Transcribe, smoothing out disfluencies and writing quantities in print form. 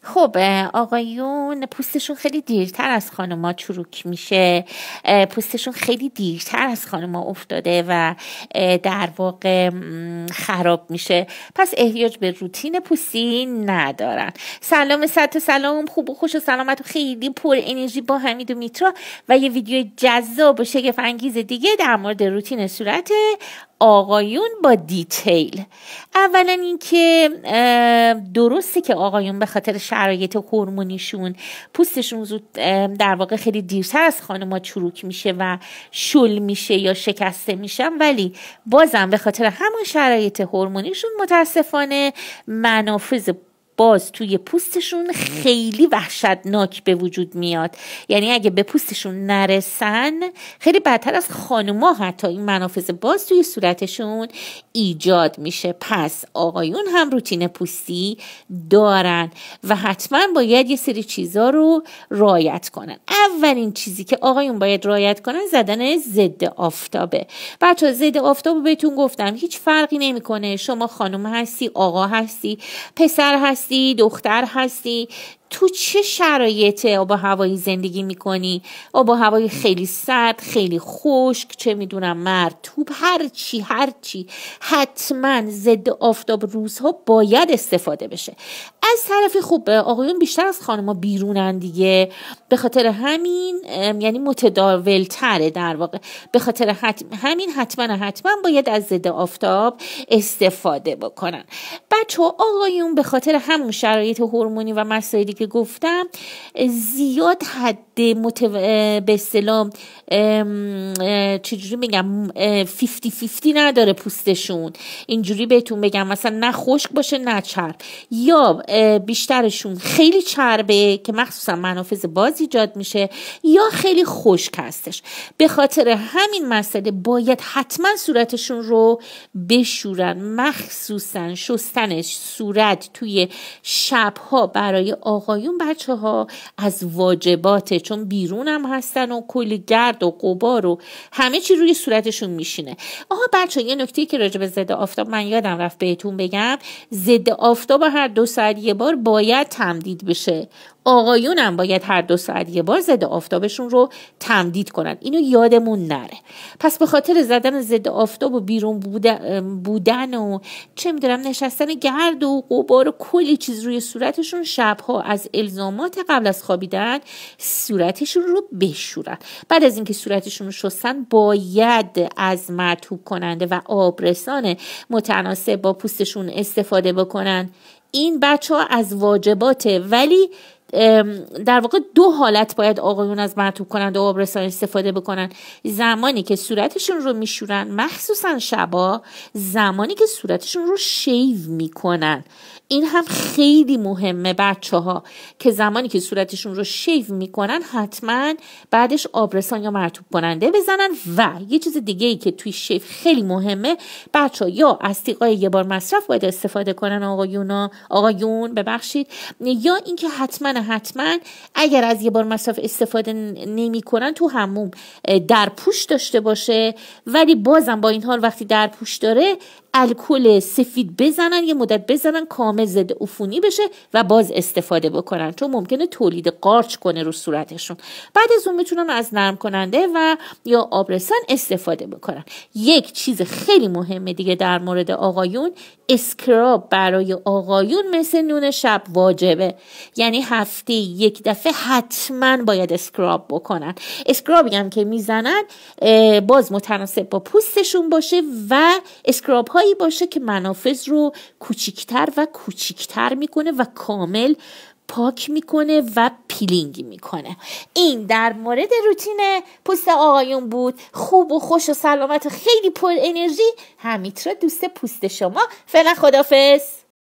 خب آقایون پوستشون خیلی دیرتر از خانوما چروک میشه، پوستشون خیلی دیرتر از خانوما افتاده و در واقع خراب میشه، پس احتیاج به روتین پوستی ندارن. سلام، صد سلام، خوب و خوش و سلامت و خیلی پر انرژی با حمید و میترا و یه ویدیو جذاب و شگفت انگیز دیگه در مورد روتین صورت آقایون با دیتیل. اولا اینکه درسته که آقایون به خاطر شرایط هورمونیشون پوستشون زود در واقع خیلی دیرتر از خانم‌ها چروک میشه و شل میشه یا شکسته میشن، ولی بازم به خاطر همون شرایط هورمونیشون متاسفانه منافذ باز توی پوستشون خیلی وحشتناک به وجود میاد. یعنی اگه به پوستشون نرسن خیلی بدتر از خانوما حتی این منافذ باز توی صورتشون ایجاد میشه. پس آقایون هم روتین پوستی دارن و حتما باید یه سری چیزا رو رعایت کنن. اولین چیزی که آقایون باید رعایت کنن زدن ضد آفتابه. بچه‌ها ضد آفتاب بهتون گفتم هیچ فرقی نمیکنه شما خانم هستی، آقا هستی، پسر هستی، دختر هستی، تو چه شرایط آب و هوایی زندگی میکنی، آب و هوایی خیلی سرد، خیلی خشک، چه میدونم مرطوب، هرچی حتما ضد آفتاب روزها باید استفاده بشه. از طرفی خوب آقایون بیشتر از خانم‌ها بیرونن دیگه، به خاطر همین یعنی متداول تره در واقع، به خاطر همین حتما باید از ضد آفتاب استفاده بکنن. بچه‌ها آقایون به خاطر همون شرایط هورمونی و مسائلی که گفتم زیاد حد به اصطلاح چجوری بگم 50-50 نداره پوستشون. اینجوری بهتون بگم مثلا نه خشک باشه نه چرب، یا بیشترشون خیلی چربه که مخصوصا منافذ باز ایجاد میشه، یا خیلی خشک هستش. به خاطر همین مسئله باید حتما صورتشون رو بشورن، مخصوصا شستن صورت توی شبها برای آقایون بچه ها از واجباته، چون بیرون هم هستن و کلی گرد و غبار و همه چی روی صورتشون میشینه. بچه ها یه نکته که راجع به ضد آفتاب من یادم رفت بهتون بگم، ضد آفتاب هر 2 ساعت یه بار باید تمدید بشه. آقایون هم باید هر 2 ساعت یه بار ضد آفتابشون رو تمدید کنن، اینو یادمون نره. پس به خاطر زدن ضد آفتاب و بیرون بودن و چه میدونم نشستن گرد و غبار و کلی چیز روی صورتشون، شبها از الزامات قبل از خوابیدن صورتشون رو بشورن. بعد از اینکه صورتشون رو شستن باید از مرطوب کننده و آبرسان متناسب با پوستشون استفاده بکنن. این بچه ها از واجباته، ولی در واقع 2 حالت باید آقایون از مرطوب کننده و آبرسان استفاده بکنن: زمانی که صورتشون رو میشورن، مخصوصا شبا، زمانی که صورتشون رو شیو میکنن. این هم خیلی مهمه بچه ها که زمانی که صورتشون رو شیو میکنن حتما بعدش آبرسان یا مرطوب کننده بزنن. و یه چیز دیگه ای که توی شیو خیلی مهمه بچه ها، یا از تیغای یه بار مصرف باید استفاده کنن آقایون ببخشید، یا اینکه حتما اگر از یه بار مصرف استفاده نمی کنن تو حموم در پوش داشته باشه، ولی بازم با این حال وقتی در پوش داره الکل سفید بزنن، یه مدت بزنن کامل ضد عفونی بشه و باز استفاده بکنن، چون ممکنه تولید قارچ کنه رو صورتشون. بعد از اون میتونن از نرم کننده و یا آبرسان استفاده بکنن. یک چیز خیلی مهمه دیگه در مورد آقایون، اسکراب برای آقایون مثل نون شب واجبه. یعنی هفته 1 دفعه حتما باید اسکراب بکنن. اسکرابی هم که میزنن باز متناسب با پوستشون باشه و اسکراب هایی باشه که منافذ رو کوچیکتر میکنه و کامل پاک میکنه و پیلینگ میکنه. این در مورد روتین پوست آقایون بود. خوب و خوش و سلامت و خیلی پر انرژی. همیترا دوست پوست شما. فعلا خداحافظ.